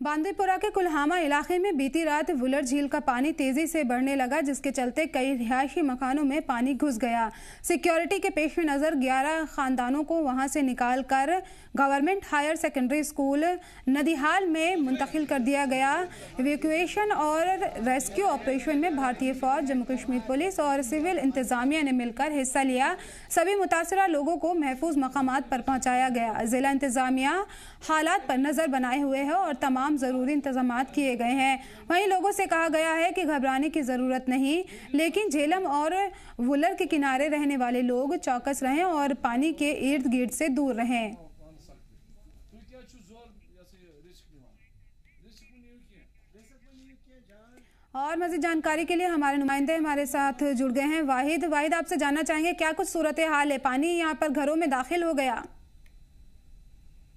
बांदीपुरा के कुल्हामा इलाके में बीती रात वुलर झील का पानी तेजी से बढ़ने लगा, जिसके चलते कई रिहायशी मकानों में पानी घुस गया। सिक्योरिटी के पेश नज़र 11 खानदानों को वहां से निकालकर गवर्नमेंट हायर सेकेंडरी स्कूल नदीहाल में मुंतकिल कर दिया गया। इवैक्यूएशन और रेस्क्यू ऑपरेशन में भारतीय फौज, जम्मू कश्मीर पुलिस और सिविल इंतजामिया ने मिलकर हिस्सा लिया। सभी मुतासरा लोगों को महफूज मकामात पर पहुंचाया गया। जिला इंतजामिया हालात पर नजर बनाए हुए है और तमाम जरूरी इंतजामात किए गए हैं। वहीं लोगों से कहा गया है कि घबराने की जरूरत नहीं, लेकिन झेलम और वुलर के किनारे रहने वाले लोग चौकस रहें और पानी के इर्द गिर्द से दूर रहें। और मजीद जानकारी के लिए हमारे नुमाइंदे हमारे साथ जुड़ गए हैं। वाहिद आपसे जानना चाहेंगे क्या कुछ सूरत हाल है? पानी यहाँ पर घरों में दाखिल हो गया?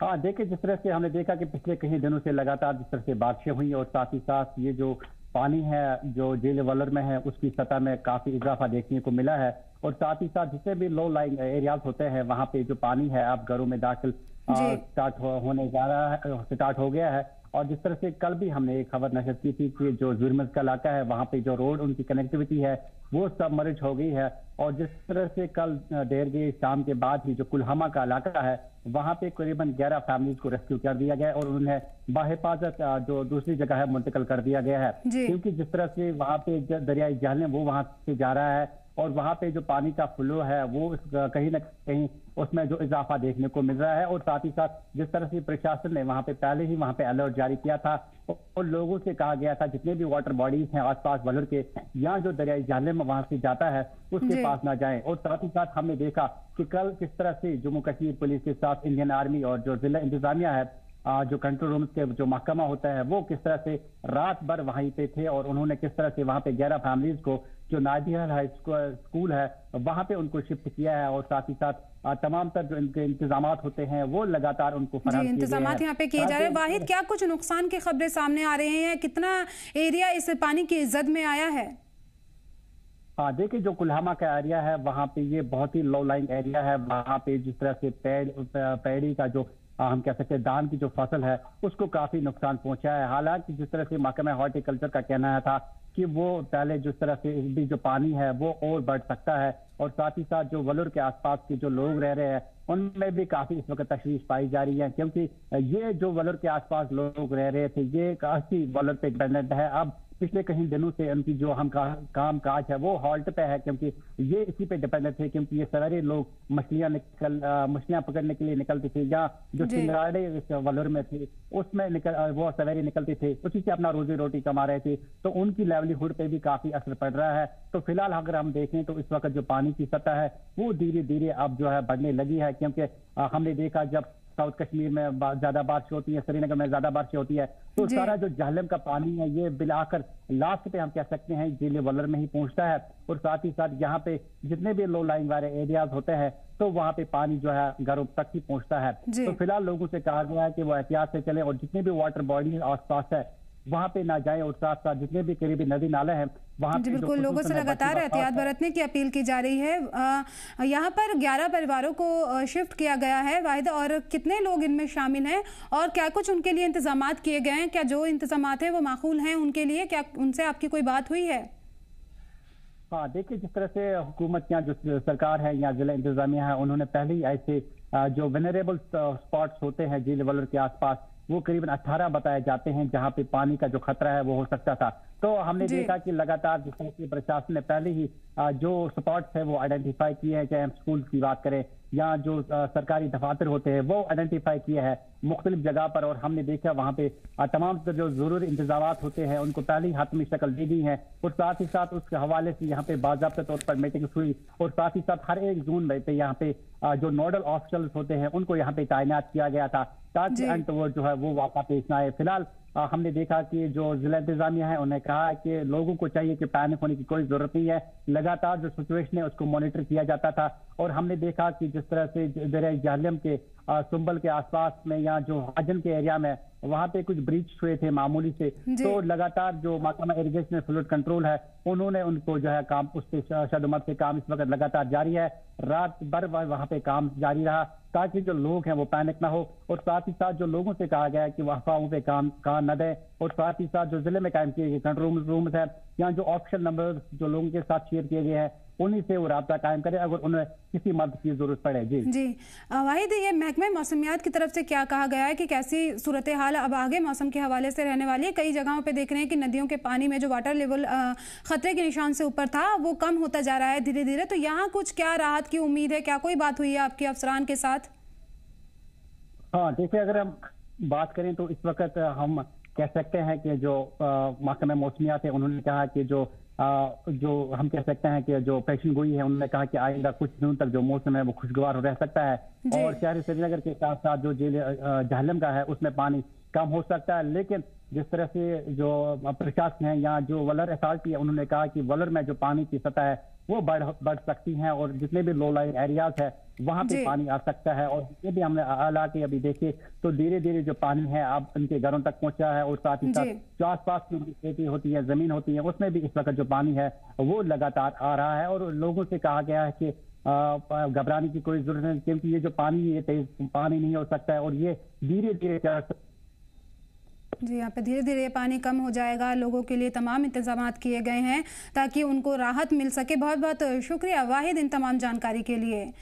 हाँ, देखिए, जिस तरह से हमने देखा कि पिछले कई दिनों से लगातार जिस तरह से बारिशें हुई और साथ ही साथ ये जो पानी है जो झील वुलर में है उसकी सतह में काफी इजाफा देखने को मिला है। और साथ ही साथ जितने भी लो लाइंग एरियाज होते हैं वहां पे जो पानी है अब घरों में दाखिल स्टार्ट हो गया है। और जिस तरह से कल भी हमने एक खबर नशर की थी कि जो जुर्मज का इलाका है वहां पे जो रोड उनकी कनेक्टिविटी है वो सब मर्ज हो गई है। और जिस तरह से कल देर गई शाम के बाद ही जो कुल्हामा का इलाका है वहां पे करीबन 11 फैमिलीज को रेस्क्यू कर दिया गया और उन्हें बाहिफाजत जो दूसरी जगह है मुंतकिल कर दिया गया है, क्योंकि जिस तरह से वहां पे दरियाई जहलम वो वहां से जा रहा है और वहां पे जो पानी का फ्लो है वो कहीं ना कहीं उसमें जो इजाफा देखने को मिल रहा है। और साथ ही साथ जिस तरह से प्रशासन ने वहां पे पहले ही वहां पे अलर्ट जारी किया था और लोगों से कहा गया था जितने भी वाटर बॉडीज हैं आसपास वुलर के या जो दरियाई जहलम वहां से जाता है उसके पास ना जाएं। और साथ ही साथ हमने देखा कि कल किस तरह से जम्मू कश्मीर पुलिस के साथ इंडियन आर्मी और जो जिला इंतजामिया है जो कंट्रोल रूम के जो महकमा होता है वो किस तरह से रात भर वहीं पे थे और उन्होंने किस तरह से वहां पे 11 फैमिलीज को जो नादिया हाई स्कूल है वहां पे उनको शिफ्ट किया है। और साथ ही साथ तमाम तर जो इनके इंतजाम होते हैं वो लगातार उनको फराहम इंतजाम यहाँ पे किए जा रहे हैं। वाहिद, क्या कुछ नुकसान की खबरें सामने आ रहे हैं? कितना एरिया इस पानी की जद में आया है? हाँ, देखिए, जो कुल्हामा का एरिया है वहां पे ये बहुत ही लो लाइंग एरिया है। वहां पे जिस तरह से पेड़ी का जो हम कह सकते हैं धान की जो फसल है उसको काफी नुकसान पहुंचा है। हालांकि जिस तरह से महकमा हॉर्टिकल्चर का कहना था कि वो पहले जिस तरह से भी जो पानी है वो और बढ़ सकता है और साथ ही साथ जो वुलर के आसपास के जो लोग रह रहे हैं उनमें भी काफी इस वक्त तशवीश पाई जा रही है, क्योंकि ये जो वुलर के आसपास लोग रह रहे थे ये काफी वुलर पे डिपेंडेंट है। अब पिछले कई दिनों से उनकी जो हम काम काज है वो हॉल्ट पे है, क्योंकि ये इसी पे डिपेंडेंट थे, क्योंकि ये सवेरे लोग मछलियां पकड़ने के लिए निकलते थे या जो सिंगाड़े वुलर में थे उसमें वो सवेरे निकलते थे, उसी से अपना रोजी रोटी कमा रहे थे, तो उनकी लाइवलीहुड पे भी काफी असर पड़ रहा है। तो फिलहाल अगर हम देखें तो इस वक्त जो पानी की सतह है वो धीरे धीरे अब जो है बढ़ने लगी है, क्योंकि हमने देखा जब साउथ कश्मीर में ज्यादा बारिश होती है, श्रीनगर में ज्यादा बारिश होती है तो सारा जो जहलम का पानी है ये बिलाकर लास्ट पे हम कह सकते हैं झील वुलर में ही पहुंचता है। और साथ ही साथ यहाँ पे जितने भी लो लाइंग वाले एरियाज होते हैं तो वहाँ पे पानी जो है घरों तक ही पहुंचता है। तो फिलहाल लोगों से कहा गया है कि वो एहतियात से चले और जितने भी वाटर बॉडी आसपास है वहां पे ना जाएं और साथ साथ जितने भी करीबी नदी नाले हैं वहां पे बिल्कुल लोगों से लगातार एहतियात बरतने की अपील की जा रही है। यहाँ पर 11 परिवारों को शिफ्ट किया गया है वाहिद, और कितने लोग इनमें शामिल हैं और क्या कुछ उनके लिए इंतजामात किए गए हैं? क्या जो इंतजामात हैं वो माकूल हैं उनके लिए? क्या उनसे आपकी कोई बात हुई है? हाँ, देखिए, जिस तरह से हुकूमत या जो सरकार है या जिला इंतजामिया है उन्होंने पहले ही ऐसे जो वेनरेबल स्पॉट्स होते हैं झील वुलर के आसपास वो करीबन 18 बताए जाते हैं जहां पे पानी का जो खतरा है वो हो सकता था। तो हमने देखा कि लगातार जिस तरह से प्रशासन ने पहले ही जो स्पॉट्स है वो आइडेंटिफाई किए हैं, चाहे हम स्कूल की बात करें या जो सरकारी दफातर होते हैं वो आइडेंटिफाई किए हैं मुख्तलिफ जगह पर। और हमने देखा वहां पे तमाम जो जरूरी इंतजाम होते हैं उनको पहले ही हाथमी शक्ल दी गई है और साथ ही साथ उसके हवाले से यहाँ पे बाज़ाब्ता तौर पर मीटिंग हुई और साथ ही साथ हर एक जून पे यहाँ पे जो नोडल ऑफिसर्स होते हैं उनको यहाँ पे तैनात किया गया था ताकि अंत वो जो है वो वाक़ा पेश ना आए। फिलहाल हमने देखा कि जो जिला इंतजामिया है उन्हें कहा है कि लोगों को चाहिए कि पैनिक होने की कोई जरूरत नहीं है, लगातार जो सिचुएशन है उसको मॉनिटर किया जाता था। और हमने देखा कि जिस तरह से दरियाई जहलम के सुंबल के आसपास में या जो हाजन के एरिया में वहां पे कुछ ब्रीच हुए थे मामूली से, तो लगातार जो महकमा इरिगेशन फ्लड कंट्रोल है उन्होंने उनको जो है काम उस पे शदमत से काम इस वक्त लगातार जारी है। रात भर वहां पे काम जारी रहा ताकि जो लोग हैं वो पैनिक ना हो, और साथ ही साथ जो लोगों से कहा गया है कि वह अफवाहों पे कान न दें, और साथ ही साथ जो जिले में कायम किए गए कंट्रोल रूम्स है या जो ऑप्शन नंबर जो लोगों के साथ शेयर किए गए हैं उन्हीं से वो राब्ता कायम करे अगर उन्हें किसी मदद की जरूरत पड़े। जी वाहिद, ये महकमा मौसमियात की तरफ से क्या कहा गया है कि कैसी सूरत हाल अब आगे मौसम के हवाले से रहने वाली है? कई जगहों पे देख रहे हैं कि नदियों के पानी में जो वाटर लेवल खतरे के निशान से ऊपर था वो कम होता जा रहा है धीरे धीरे, तो यहाँ कुछ क्या राहत की उम्मीद है? क्या कोई बात हुई है आपके अफसरान के साथ? हाँ देखिए, अगर हम बात करें तो इस वक्त हम कह सकते हैं कि जो महकमा मौसमियात है उन्होंने कहा कि जो हम कह सकते हैं कि जो पेशन गोई है उन्होंने कहा कि आइंदा कुछ दिनों तक जो मौसम है वो खुशगवार रह सकता है, और शहर श्रीनगर के साथ साथ जो झील झेलम का है उसमें पानी कम हो सकता है। लेकिन जिस तरह से जो प्रशासन है या जो वलर अथॉरिटी है उन्होंने कहा कि वलर में जो पानी की सतह है वो बढ़ सकती है, और जितने भी लो लाइन एरियाज है वहां पे पानी आ सकता है। और ये भी हमने हालांकि अभी देखे तो धीरे धीरे जो पानी है अब उनके घरों तक पहुंचा है, और साथ ही साथ जो आसपास की खेती होती है, जमीन होती है, उसमें भी इस वक्त जो पानी है वो लगातार आ रहा है। और लोगों से कहा गया है कि घबराने की कोई जरूरत नहीं, क्योंकि ये जो पानी ये तेज पानी नहीं हो सकता है और ये धीरे धीरे जी, यहाँ पे धीरे धीरे पानी कम हो जाएगा। लोगों के लिए तमाम इंतजाम किए गए हैं ताकि उनको राहत मिल सके। बहुत बहुत शुक्रिया वाहिद इन तमाम जानकारी के लिए।